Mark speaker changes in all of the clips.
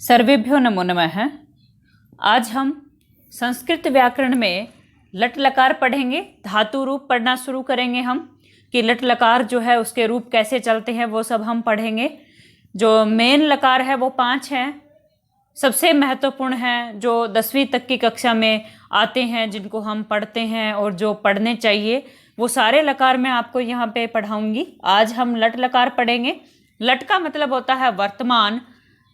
Speaker 1: सर्वेभ्यो नमो नमः। आज हम संस्कृत व्याकरण में लट लकार पढ़ेंगे। धातु रूप पढ़ना शुरू करेंगे हम कि लट लकार जो है उसके रूप कैसे चलते हैं वो सब हम पढ़ेंगे। जो मेन लकार है वो 5 हैं, सबसे महत्वपूर्ण हैं, जो 10वीं तक की कक्षा में आते हैं, जिनको हम पढ़ते हैं और जो पढ़ने चाहिए वो सारे लकार मैं आपको यहाँ पे पढ़ाऊँगी। आज हम लट लकार पढ़ेंगे। लट का मतलब होता है वर्तमान।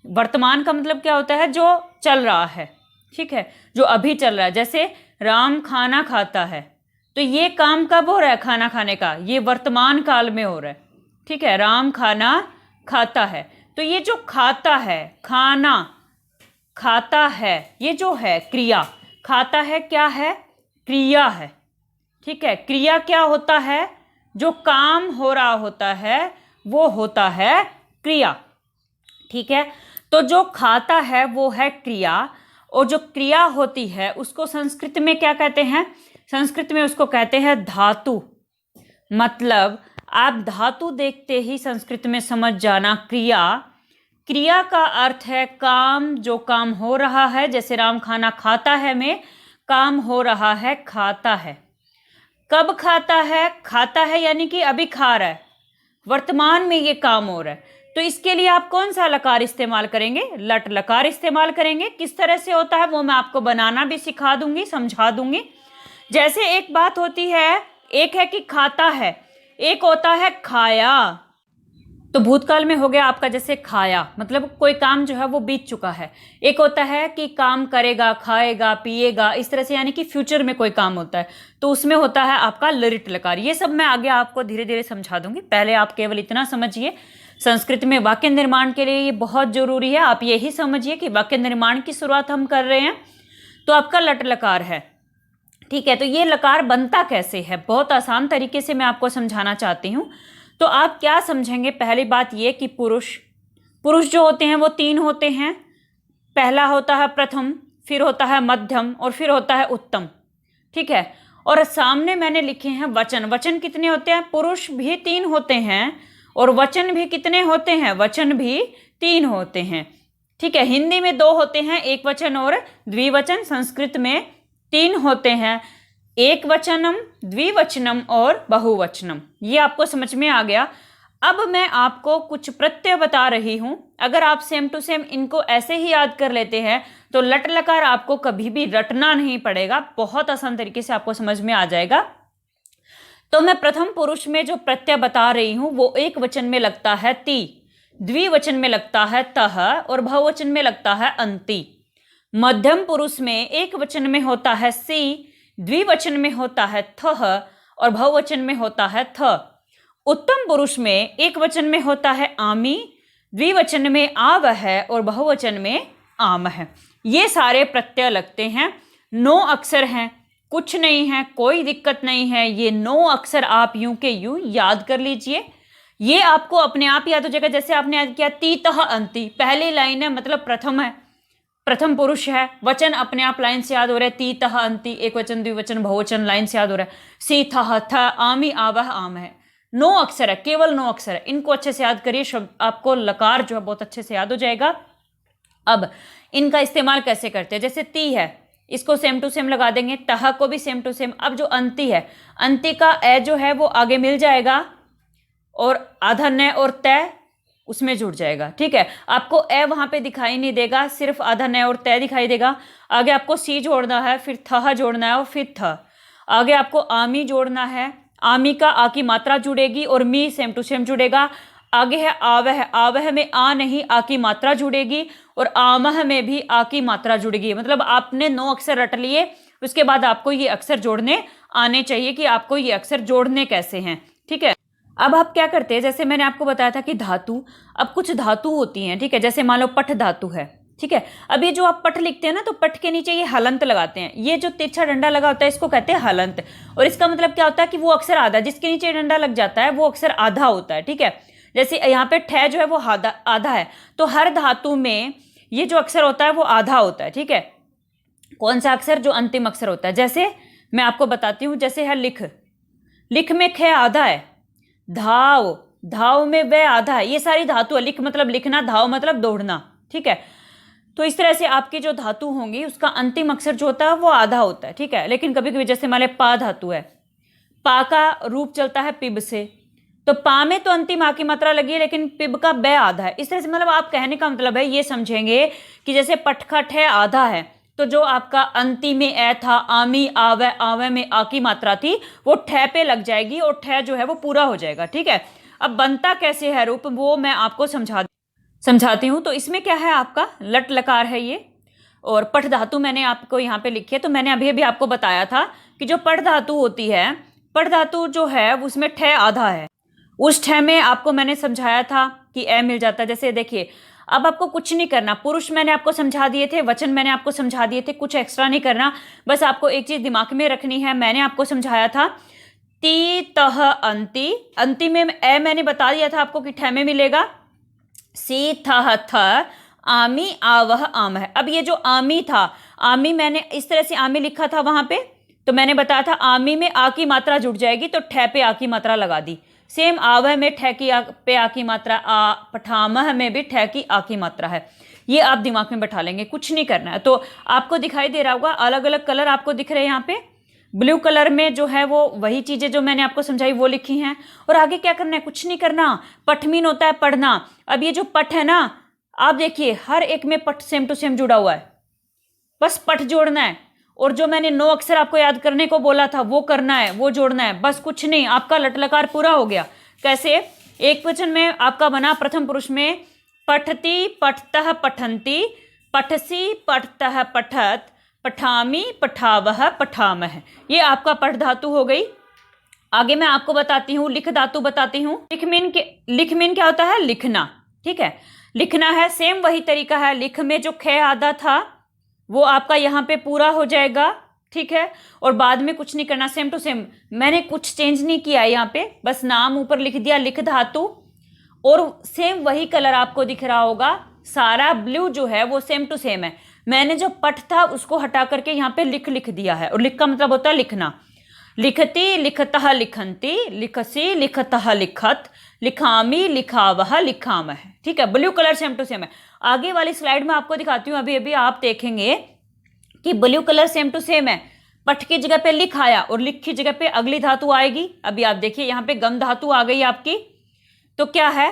Speaker 1: वर्तमान का मतलब क्या होता है? जो चल रहा है, ठीक है, जो अभी चल रहा है। जैसे राम खाना खाता है, तो ये काम कब हो रहा है? खाना खाने का, ये वर्तमान काल में हो रहा है, ठीक है। राम खाना खाता है, तो ये जो खाता है, खाना खाता है, ये जो है क्रिया, खाता है क्या है? क्रिया है, ठीक है। क्रिया क्या होता है? जो काम हो रहा होता है वो होता है क्रिया, ठीक है। तो जो खाता है वो है क्रिया, और जो क्रिया होती है उसको संस्कृत में क्या कहते हैं? संस्कृत में उसको कहते हैं धातु। मतलब आप धातु देखते ही संस्कृत में समझ जाना क्रिया। क्रिया का अर्थ है काम, जो काम हो रहा है। जैसे राम खाना खाता है में काम हो रहा है, खाता है। कब खाता है? खाता है यानी कि अभी खा रहा है, वर्तमान में ये काम हो रहा है। तो इसके लिए आप कौन सा लकार इस्तेमाल करेंगे? लट लकार इस्तेमाल करेंगे। किस तरह से होता है वो मैं आपको बनाना भी सिखा दूंगी, समझा दूंगी। जैसे एक बात होती है, एक है कि खाता है, एक होता है खाया। तो भूतकाल में हो गया आपका जैसे खाया, मतलब कोई काम जो है वो बीत चुका है। एक होता है कि काम करेगा, खाएगा, पिएगा, इस तरह से, यानी कि फ्यूचर में कोई काम होता है, तो उसमें होता है आपका लरिट लकार। ये सब मैं आगे आपको धीरे धीरे समझा दूंगी। पहले आप केवल इतना समझिए, संस्कृत में वाक्य निर्माण के लिए ये बहुत जरूरी है। आप यही समझिए कि वाक्य निर्माण की शुरुआत हम कर रहे हैं, तो आपका लट लकार है, ठीक है। तो ये लकार बनता कैसे है? बहुत आसान तरीके से मैं आपको समझाना चाहती हूँ। तो आप क्या समझेंगे? पहली बात ये कि पुरुष जो होते हैं वो 3 होते हैं। पहला होता है प्रथम, फिर होता है मध्यम, और फिर होता है उत्तम, ठीक है। और सामने मैंने लिखे हैं वचन। वचन कितने होते हैं? पुरुष भी 3 होते हैं, और वचन भी कितने होते हैं? वचन भी 3 होते हैं, ठीक है। हिंदी में 2 होते हैं, एक वचन और द्विवचन। संस्कृत में 3 होते हैं, एक वचनम, द्विवचनम और बहुवचनम। ये आपको समझ में आ गया। अब मैं आपको कुछ प्रत्यय बता रही हूं। अगर आप सेम टू सेम इनको ऐसे ही याद कर लेते हैं तो लट लकार आपको कभी भी रटना नहीं पड़ेगा, बहुत आसान तरीके से आपको समझ में आ जाएगा। तो मैं प्रथम पुरुष में जो प्रत्यय बता रही हूं वो एक वचन में लगता है ति, द्विवचन में लगता है तह, और बहुवचन में लगता है अंति। मध्यम पुरुष में एक वचन में होता है सी, द्विवचन में होता है थह, और बहुवचन में होता है थ। उत्तम पुरुष में एक वचन में होता है आमी, द्विवचन में आवह, और बहुवचन में आम है। ये सारे प्रत्यय लगते हैं। 9 अक्षर हैं, कुछ नहीं है, कोई दिक्कत नहीं है। ये 9 अक्षर आप यूं के यूं याद कर लीजिए। ये आपको अपने आप याद हो जाएगा। जैसे आपने याद किया ती तह अंति, पहली लाइन है, मतलब प्रथम है, प्रथम पुरुष है। वचन अपने आप लाइन से याद हो रहा है, ती तह अंति, एक वचन, द्विवचन, बहुवचन लाइन से याद हो रहा है। सी थह थ, आमी आवह आम है। 9 अक्षर है, केवल 9 अक्षर है। इनको अच्छे से याद करिए, शब्द आपको लकार जो है बहुत अच्छे से याद हो जाएगा। अब इनका इस्तेमाल कैसे करते हैं? जैसे ती है, इसको सेम टू सेम लगा देंगे, तह को भी सेम टू सेम। अब जो अंति है, अंति का ए जो है वो आगे मिल जाएगा, और आधा न और तय उसमें जुड़ जाएगा, ठीक है। आपको ए वहां पे दिखाई नहीं देगा, सिर्फ आधा न और तय दिखाई देगा। आगे आपको सी जोड़ना है, फिर थह जोड़ना है, और फिर थ। आगे आपको आमी जोड़ना है, आमी का आ की मात्रा जुड़ेगी, और मी सेम टू सेम जुड़ेगा। आगे है आवह, आवह में आ नहीं, आ की मात्रा जुड़ेगी, और आमह में भी आ की मात्रा जुड़ेगी। मतलब आपने 9 अक्षर रट लिए, उसके बाद आपको ये अक्षर जोड़ने आने चाहिए कि आपको ये अक्षर जोड़ने कैसे हैं, ठीक है। अब आप क्या करते हैं? जैसे मैंने आपको बताया था कि धातु, अब कुछ धातु होती हैं, ठीक है। जैसे मान लो पठ धातु है, ठीक है। अब ये जो आप पठ लिखते हैं ना, तो पठ के नीचे ये हलंत लगाते हैं। ये जो तिरछा डंडा लगा होता है इसको कहते हैं हलंत। और इसका मतलब क्या होता है कि वो अक्षर आधा, जिसके नीचे डंडा लग जाता है वो अक्षर आधा होता है, ठीक है। जैसे यहाँ पे ठे जो है वो आधा है, तो हर धातु में ये जो अक्षर होता है वो आधा होता है, ठीक है। कौन सा अक्षर? जो अंतिम अक्षर होता है। जैसे मैं आपको बताती हूँ, जैसे है लिख, लिख में खे आधा है। धाव, धाव में वह आधा है। ये सारी धातु है। लिख मतलब लिखना, धाव मतलब दौड़ना, ठीक है। तो इस तरह से आपकी जो धातु होंगी उसका अंतिम अक्षर जो होता है वो आधा होता है, ठीक है। लेकिन कभी कभी जैसे मान लें पा धातु है, पा का रूप चलता है पिब से, तो पा में तो अंतिम आ की मात्रा लगी है लेकिन पिब का ब आधा है। इस तरह से मतलब आप कहने का मतलब है ये समझेंगे कि जैसे पठ का ठे आधा है, तो जो आपका अंतिम में ए था, आमी आवे, आवे में आ की मात्रा थी, वो ठे पे लग जाएगी और ठे जो है वो पूरा हो जाएगा, ठीक है। अब बनता कैसे है रूप, वो मैं आपको समझाती हूँ। तो इसमें क्या है, आपका लट लकार है ये, और पठ धातु मैंने आपको यहाँ पे लिखी है। तो मैंने अभी अभी आपको बताया था कि जो पठ धातु होती है, पठ धातु जो है उसमें ठे आधा है। उस ठे में आपको मैंने समझाया था कि ए मिल जाता है। जैसे देखिए, अब आपको कुछ नहीं करना, पुरुष मैंने आपको समझा दिए थे, वचन मैंने आपको समझा दिए थे, कुछ एक्स्ट्रा नहीं करना। बस आपको एक चीज दिमाग में रखनी है, मैंने आपको समझाया था ती तह अंति, अंति में ए मैंने बता दिया था आपको कि ठे में मिलेगा, सी थह थ, आमी आवह आम है। अब ये जो आमी था, आमी मैंने इस तरह से आमी लिखा था वहां पे, तो मैंने बताया था आमी में आ की मात्रा जुड़ जाएगी, तो ठे पे आ की मात्रा लगा दी। सेम आवह में ठे की पे आ की मात्रा, आ पठामह में भी ठे की आ की मात्रा है। ये आप दिमाग में बैठा लेंगे, कुछ नहीं करना है। तो आपको दिखाई दे रहा होगा, अलग अलग कलर आपको दिख रहे हैं यहाँ पे। ब्लू कलर में जो है वो वही चीजें जो मैंने आपको समझाई वो लिखी हैं। और आगे क्या करना है, कुछ नहीं करना। पठ मीन होता है पढ़ना। अब ये जो पठ है ना, आप देखिए हर एक में पठ सेम टू सेम जुड़ा हुआ है, बस पठ जोड़ना है। और जो मैंने 9 अक्षर आपको याद करने को बोला था वो करना है, वो जोड़ना है, बस कुछ नहीं। आपका लट लकार पूरा हो गया। कैसे, एक वचन में आपका बना प्रथम पुरुष में पठती पठतः पठंती, पठसी पठतः पठत, पठामी पठावह पठामह। ये आपका पठ धातु हो गई। आगे मैं आपको बताती हूँ, लिख धातु बताती हूँ। लिख मीन क्या होता है, लिखना, ठीक है, लिखना है। सेम वही तरीका है, लिख में जो खे आधा था वो आपका यहाँ पे पूरा हो जाएगा, ठीक है। और बाद में कुछ नहीं करना, सेम टू सेम, मैंने कुछ चेंज नहीं किया है यहाँ पे, बस नाम ऊपर लिख दिया लिख धातु। और सेम वही कलर आपको दिख रहा होगा, सारा ब्लू जो है वो सेम टू सेम है। मैंने जो पठ था उसको हटा करके यहाँ पे लिख दिया है। और लिख का मतलब होता है लिखना। लिखती लिखतः लिखंती, लिखसी लिखतः लिखत, लिखामी लिखावह लिखामह, ठीक है। Blue colour same to same है। आगे वाली स्लाइड में आपको दिखाती हूँ, अभी अभी आप देखेंगे कि blue colour same to same है। पठ की जगह पे लिख आया और लिख की जगह पे अगली धातु आएगी। अभी आप देखिए यहाँ पे गम धातु आ गई आपकी। तो क्या है,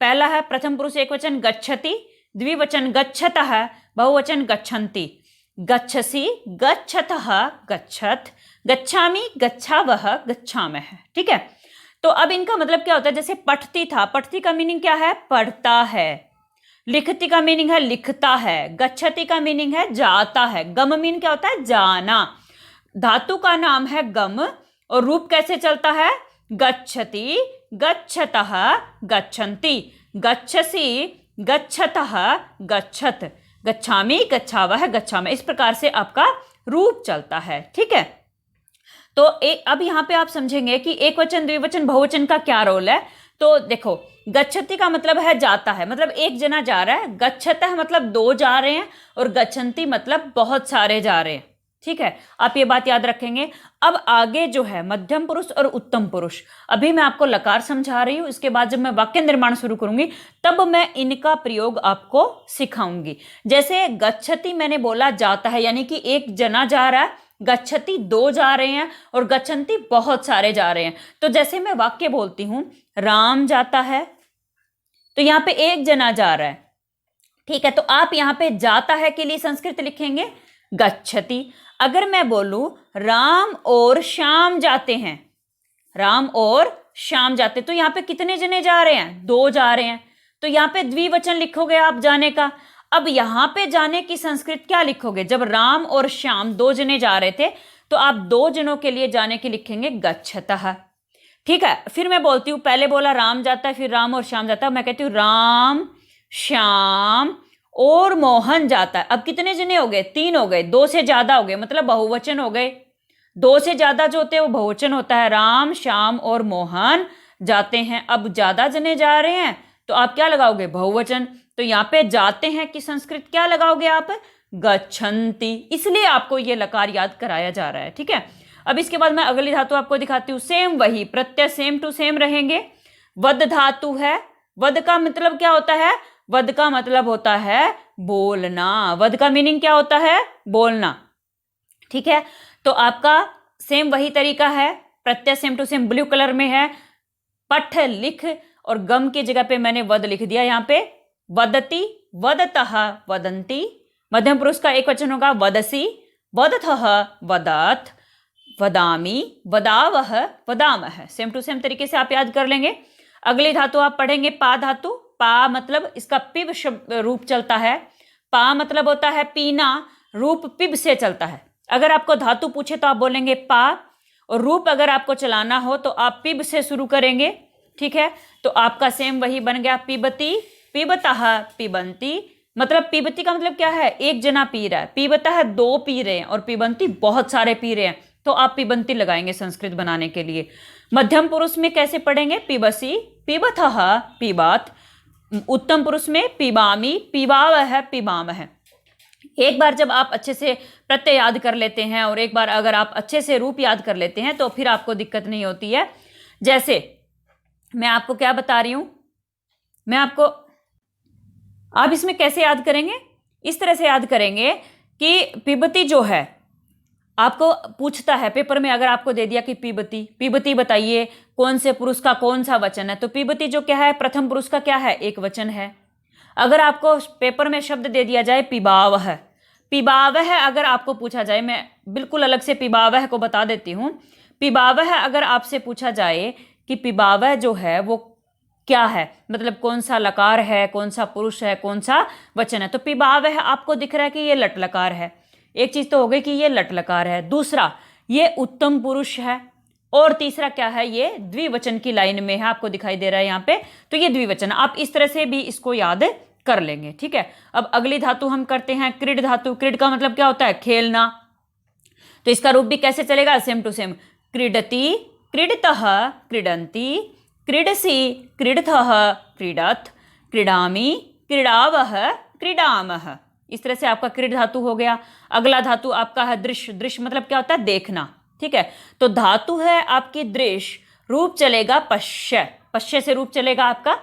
Speaker 1: पहला है प्रथम पुरुष एक वचन गच्छति, द्विवचन गच्छतः, बहुवचन गच्छन्ति। गच्छसि गच्छतः गच्छत, गच्छामि गच्छावह गच्छामः, ठीक है। तो अब इनका मतलब क्या होता है, जैसे पठती था, पठती का मीनिंग क्या है, पढ़ता है। लिखती का मीनिंग है लिखता है। गच्छति का मीनिंग है जाता है। गम मीन क्या होता है, जाना। धातु का नाम है गम और रूप कैसे चलता है, गच्छति गच्छतः गच्छन्ति, गच्छसि गच्छतः गच्छत, गच्छामि गच्छावह गच्छामः। इस प्रकार से आपका रूप चलता है, ठीक है। तो अब यहाँ पे आप समझेंगे कि एक वचन द्विवचन बहुवचन का क्या रोल है। तो देखो, गच्छति का मतलब है जाता है, मतलब एक जना जा रहा है। गच्छतः मतलब 2 जा रहे हैं, और गच्छन्ति मतलब बहुत सारे जा रहे हैं, ठीक है। आप ये बात याद रखेंगे। अब आगे जो है मध्यम पुरुष और उत्तम पुरुष, अभी मैं आपको लकार समझा रही हूँ। इसके बाद जब मैं वाक्य निर्माण शुरू करूंगी तब मैं इनका प्रयोग आपको सिखाऊंगी। जैसे गच्छति मैंने बोला जाता है, यानी कि एक जना जा रहा है, गच्छति 2 जा रहे हैं, और गच्छन्ति बहुत सारे जा रहे हैं। तो जैसे मैं वाक्य बोलती हूं, राम जाता है, तो यहाँ पे एक जना जा रहा है, ठीक है। तो आप यहाँ पे जाता है के लिए संस्कृत लिखेंगे गच्छति। अगर मैं बोलूं राम और श्याम जाते हैं, राम और श्याम जाते, तो यहाँ पे कितने जने जा रहे हैं, 2 जा रहे हैं। तो यहाँ पे द्विवचन लिखोगे आप जाने का। अब यहाँ पे जाने की संस्कृत क्या लिखोगे, जब राम और श्याम 2 जने जा रहे थे तो आप 2 जनों के लिए जाने की लिखेंगे गच्छतः, ठीक है। फिर मैं बोलती हूँ, पहले बोला राम जाता है, फिर राम और श्याम जाता है, मैं कहती हूँ राम श्याम और मोहन जाता है। अब कितने जने हो गए, 3 हो गए, 2 से ज्यादा हो गए, मतलब बहुवचन हो गए। 2 से ज्यादा जो होते हैं वो बहुवचन होता है। राम श्याम और मोहन जाते हैं। अब ज्यादा जने जा रहे हैं तो आप क्या लगाओगे, बहुवचन। तो यहाँ पे जाते हैं कि संस्कृत क्या लगाओगे आप, गच्छन्ति। इसलिए आपको ये लकार याद कराया जा रहा है, ठीक है। अब इसके बाद मैं अगली धातु आपको दिखाती हूँ। सेम वही प्रत्यय सेम टू सेम रहेंगे। वद धातु है। वद का मतलब क्या होता है, वद का मतलब होता है बोलना। वद का मीनिंग क्या होता है? बोलना। ठीक है, तो आपका सेम वही तरीका है, प्रत्यय same to same blue colour में है। पठ लिख और गम की जगह पे मैंने वद लिख दिया यहाँ पे। वदति, वदतः, वदंती। मध्यम पुरुष का एक वचन होगा वदसी, वदथः, वदत, वदामी, वदावह, वदामह। सेम टू सेम तरीके से आप याद कर लेंगे। अगली धातु आप पढ़ेंगे पा धातु। पा मतलब इसका पिब शब्द रूप चलता है। पा मतलब होता है पीना, रूप पिब से चलता है। अगर आपको धातु पूछे तो आप बोलेंगे पा, और रूप अगर आपको चलाना हो तो आप पिब से शुरू करेंगे। ठीक है, तो आपका सेम वही बन गया पिबती, पिबतः, पिबंती। मतलब पिबती का मतलब क्या है? एक जना पी रहा है। पिबतः दो पी रहे हैं, और पिबंती बहुत सारे पी रहे हैं, तो आप पिबंती लगाएंगे संस्कृत बनाने के लिए। मध्यम पुरुष में कैसे पढ़ेंगे? पिबसी, पिबथः, पिबत। उत्तम पुरुष में पिबामी, पिबावह, पिबामह। एक बार जब आप अच्छे से प्रत्यय याद कर लेते हैं और एक बार अगर आप अच्छे से रूप याद कर लेते हैं तो फिर आपको दिक्कत नहीं होती है। जैसे मैं आपको क्या बता रही हूं, आप इसमें कैसे याद करेंगे? इस तरह से याद करेंगे कि पिबती जो है, आपको पूछता है पेपर में, अगर आपको दे दिया कि पिबती, पिबती बताइए कौन से पुरुष का कौन सा वचन है, तो पिबती जो क्या है, प्रथम पुरुष का क्या है? एक वचन है। अगर आपको पेपर में शब्द दे दिया जाए पिबावह, पिबावह अगर आपको पूछा जाए, मैं बिल्कुल अलग से पिबावह को बता देती हूँ। पिबावह अगर आपसे पूछा जाए कि पिबावह जो है वो क्या है, मतलब कौन सा लकार है, कौन सा पुरुष है, कौन सा वचन है, तो पिबावह आपको दिख रहा है कि ये लट लकार है। एक चीज तो हो गई कि ये लट लकार है। दूसरा, ये उत्तम पुरुष है। और तीसरा क्या है? ये द्विवचन की लाइन में है, आपको दिखाई दे रहा है यहाँ पे, तो ये द्विवचन। आप इस तरह से भी इसको याद कर लेंगे। ठीक है, अब अगली धातु हम करते हैं क्रीड धातु। क्रीड का मतलब क्या होता है? खेलना। तो इसका रूप भी कैसे चलेगा? Same to same. क्रीडति, क्रीडतः, क्रीडंती, क्रीडसी, क्रीडथः, क्रीडत, क्रीडामी, क्रीडावह, क्रीडामह। इस तरह से आपका क्रीड धातु हो गया। अगला धातु आपका है दृश्य। दृश्य मतलब क्या होता है? देखना। ठीक है, तो धातु है आपकी दृश्य, रूप चलेगा पश्य। पश्य से रूप चलेगा आपका,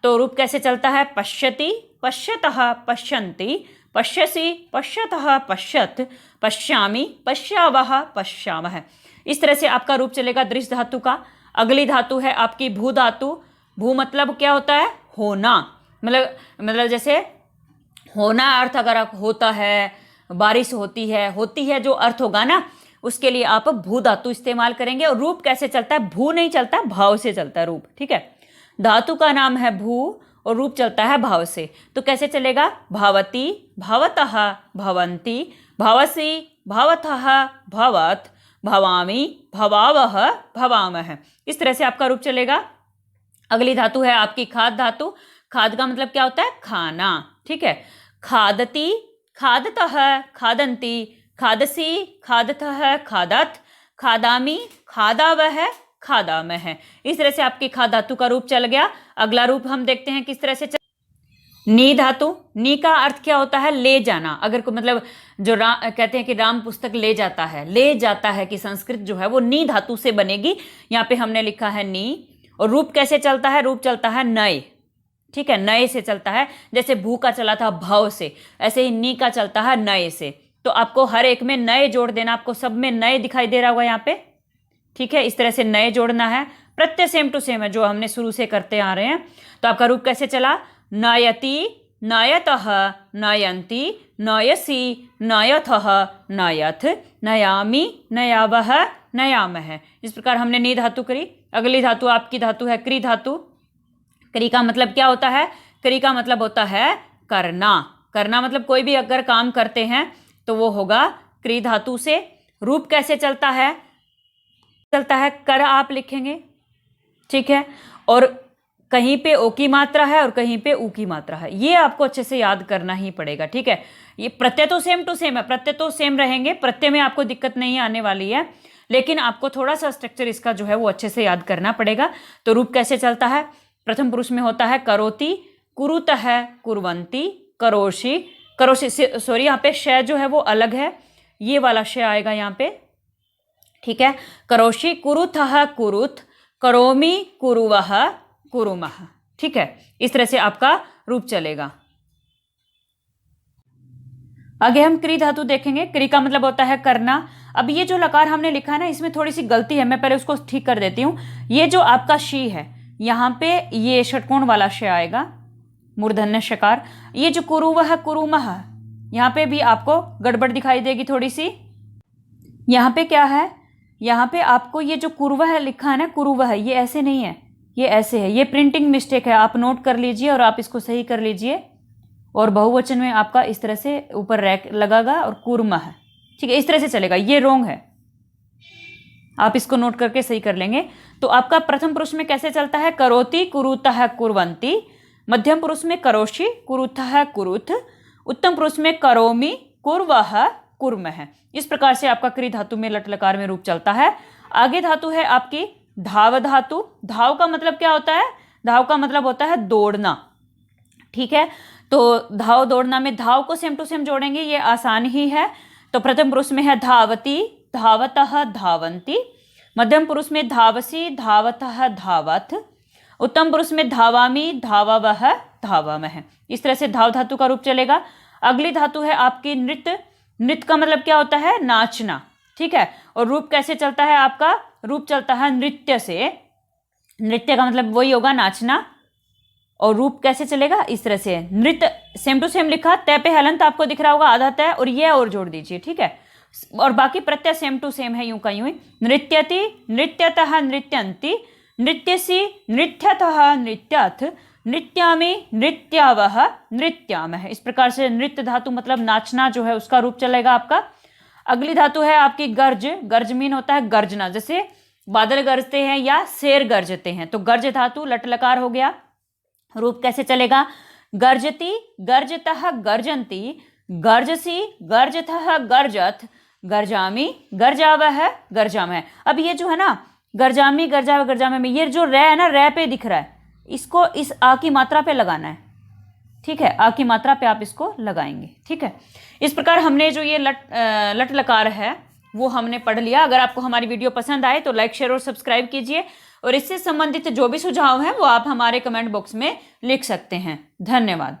Speaker 1: तो रूप कैसे चलता है? पश्यति, पश्यतः, पश्यन्ति, पश्यसि, पश्यतः, पश्यत, पश्यामि, पश्यावः, पश्यामः। इस तरह से आपका रूप चलेगा दृश्य धातु का। अगली धातु है आपकी भू धातु। भू मतलब क्या होता है? होना। मतलब जैसे होना अर्थ अगर आप होता है, बारिश होती है जो अर्थ होगा ना, उसके लिए आप भू धातु इस्तेमाल करेंगे। और रूप कैसे चलता है? भू नहीं चलता, भाव से चलता है रूप। ठीक है, धातु का नाम है भू और रूप चलता है भाव से। तो कैसे चलेगा? भावती, भावतः, भवन्ति, भावसि, भावथः, भवत, भवामि, भवावह, भवामह। इस तरह से आपका रूप चलेगा। अगली धातु है आपकी खाद धातु। खाद का मतलब क्या होता है? खाना। ठीक है, खादति, खादतः, खादन्ति, खादसि, खादतः, खादत, खादामि, खादावह, खादामह। इस तरह से आपकी खाद धातु का रूप चल गया। अगला रूप हम देखते हैं किस तरह से नी धातु। नी का अर्थ क्या होता है? ले जाना। अगर को मतलब जो कहते हैं कि राम पुस्तक ले जाता है, ले जाता है, कि संस्कृत जो है वो नी धातु से बनेगी। यहाँ पे हमने लिखा है नी। और रूप कैसे चलता है? रूप चलता है नए। ठीक है, नए से चलता है। जैसे भू का चला था भाव से, ऐसे ही नी का चलता है नए से। तो आपको हर एक में नए जोड़ देना। आपको सब में नए दिखाई दे रहा होगा यहाँ पे। ठीक है, इस तरह से नए जोड़ना है। प्रत्यय सेम टू सेम है जो हमने शुरू से करते आ रहे हैं। तो आपका रूप कैसे चला? नयति, नयतः, नयन्ति, नयसि, नयथः, नयथ, नयामि, नयावह, नयामह। इस प्रकार हमने नी धातु करी। अगली धातु आपकी धातु है क्री धातु। क्री का मतलब क्या होता है? क्री का मतलब होता है करना। करना मतलब कोई भी अगर काम करते हैं तो वो होगा क्री धातु से। रूप कैसे चलता है? चलता है कर आप लिखेंगे। ठीक है, और कहीं पे ओ की मात्रा है और कहीं पे ऊ की मात्रा है। ये आपको अच्छे से याद करना ही पड़ेगा। ठीक है, ये प्रत्यय तो सेम टू सेम है, प्रत्यय तो सेम रहेंगे, प्रत्यय में आपको दिक्कत नहीं आने वाली है, लेकिन आपको थोड़ा सा स्ट्रक्चर इसका जो है वो अच्छे से याद करना पड़ेगा। तो रूप कैसे चलता है? प्रथम पुरुष में होता है करोति, कुरुतः, कुर्वन्ति, करोषि, करोषि, सॉरी यहाँ पे श जो है वो अलग है, ये वाला श आएगा यहाँ पे। ठीक है, करोषि, कुरुतः, कुरुत, करोमि, कुरुवः, कुरुमः। ठीक है, इस तरह से आपका रूप चलेगा। आगे हम क्री धातु देखेंगे। क्री का मतलब होता है करना। अब ये जो लकार हमने लिखा है ना, इसमें थोड़ी सी गलती है, मैं पहले उसको ठीक कर देती हूँ। ये जो आपका शी है, यहाँ पे ये षटकोण वाला श आएगा, मूर्धन्य शकार। ये जो कुरुवह कुरुमह, यहाँ पे भी आपको गड़बड़ दिखाई देगी थोड़ी सी। यहाँ पे क्या है, यहाँ पे आपको ये जो कुरुवह लिखा है ना, कुरुवह, ये ऐसे नहीं है, ये ऐसे है। ये प्रिंटिंग मिस्टेक है, आप नोट कर लीजिए और आप इसको सही कर लीजिए। और बहुवचन में आपका इस तरह से ऊपर रैक लगेगा और कुर्म है, ठीक है, इस तरह से चलेगा। ये रोंग है, आप इसको नोट करके सही कर लेंगे। तो आपका प्रथम पुरुष में कैसे चलता है, करोति कुरुतः कुर्वन्ति। मध्यम पुरुष में करोषि कुरुतः कुरुथ। उत्तम पुरुष में करोमि कुर्वः कुर्मः। इस प्रकार से आपका क्री धातु में लट लकार में रूप चलता है। आगे धातु है आपकी धाव धातु। धाव का मतलब क्या होता है, धाव का मतलब होता है दौड़ना, ठीक है। तो धाव दौड़ना में धाव को सेम टू सेम जोड़ेंगे, ये आसान ही है। तो प्रथम पुरुष में है धावती धावतः धावन्ति। मध्यम पुरुष में धावसी धावतः धावत। उत्तम पुरुष में धावामी धाववः धावामः। इस तरह से धाव धातु का रूप चलेगा। अगली धातु है आपकी नृत्य। नृत्य का मतलब क्या होता है, नाचना, ठीक है। और रूप कैसे चलता है, आपका रूप चलता है नृत्य से। नृत्य का मतलब वही होगा, नाचना। और रूप कैसे चलेगा, इस तरह से। नृत्य सेम टू सेम लिखा, तय पे हलंत आपको दिख रहा होगा, आधा तय और ये और जोड़ दीजिए, ठीक है। और बाकी प्रत्यय सेम टू सेम है, यूं का यूं ही। नृत्यति नृत्यतः नृत्यन्ति। नृत्यसि नृत्यतः नृत्याथ। नृत्यामि नृत्यावह नृत्यामः। इस प्रकार से नृत्य धातु मतलब नाचना जो है उसका रूप चलेगा आपका। अगली धातु है आपकी गर्ज। गर्ज मीन होता है गर्जना, जैसे बादल गरजते हैं या शेर गरजते हैं। तो गर्ज धातु लट लकार हो गया। रूप कैसे चलेगा, गर्जति गर्जतः गर्जन्ति। गर्जसी गर्जतः गर्जत। गर्जामि गर्जावह गर्जामः। अब ये जो है ना, गर्जामि गर्जावह गर्जामः में ये जो रै है ना, रै पे दिख रहा है, इसको इस आ की मात्रा पे लगाना है, ठीक है। आ की मात्रा पे आप इसको लगाएंगे, ठीक है। इस प्रकार हमने जो ये लट लकार है वो हमने पढ़ लिया। अगर आपको हमारी वीडियो पसंद आए तो लाइक शेयर और सब्सक्राइब कीजिए। और इससे संबंधित जो भी सुझाव हैं वो आप हमारे कमेंट बॉक्स में लिख सकते हैं। धन्यवाद।